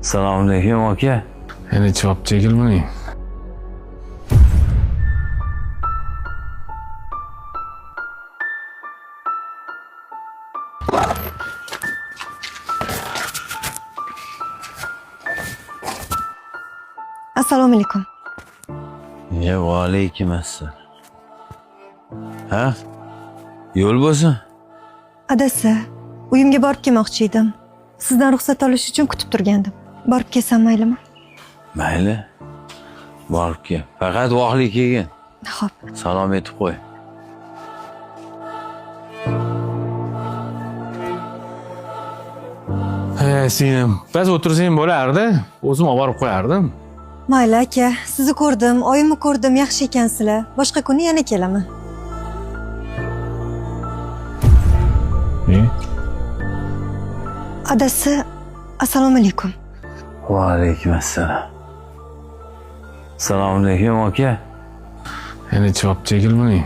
Selamünaleyküm aka. Yana chop chekilmang. Assalomu alaykum. Va alaykum assalom. Ha? Yo'l bo'lsin. Adasi, uyimga borib kelmoqchi edim. Sizdan ruxsat olish uchun kutib turgandim. Borib kelsam maylimi? Mayli. Borib kel. Faqat vaqtli kelgin. Xo'p. Salom etib qo'y. Singlim, bas o'tirsang bo'lardi. O'zim olib borib qo'yardim. Mayli aka, sizni ko'rdim, oyimni ko'rdim, yaxshi ekansizlar. Boshqa kuni yana kelaman. Ne? Adasi, assalomu alaykum. Va alaykum assalom. Selamünaleyküm aka. Yana chop chekilmang.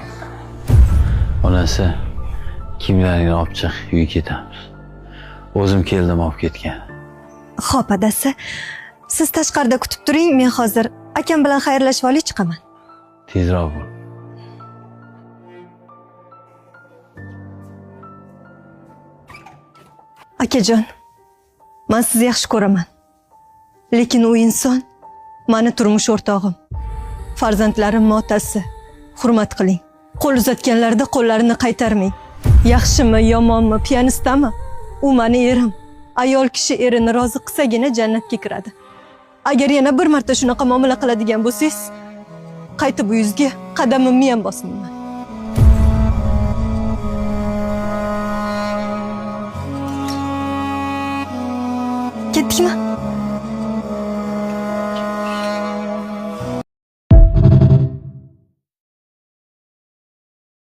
Onasi, kimlaringni olib chiq, uyga ketamiz. O'zim keldim olib ketgan. Xo'p, adasi. Siz tashqarida kutib turing, men hozir akam bilan xayrlashib olib chiqaman. Tezroq bo'l. Akajon, men sizni yaxshi ko'raman. Lekin u inson meni turmush o'rtog'im. Farzandlarim otasi. Hurmat qiling. Qo'l uzatganlarda qo'llarini qaytarmang. Yaxshimi, yomonmi, pianistami? U meni erim. Ayol kishi erini rozi qilsagina jannatga kiradi. Agar yana bir marta shunaqa muomala qiladigan bo'lsangiz, qaytib uyingizga qadamimni ham bosmayman. Ketdikmi?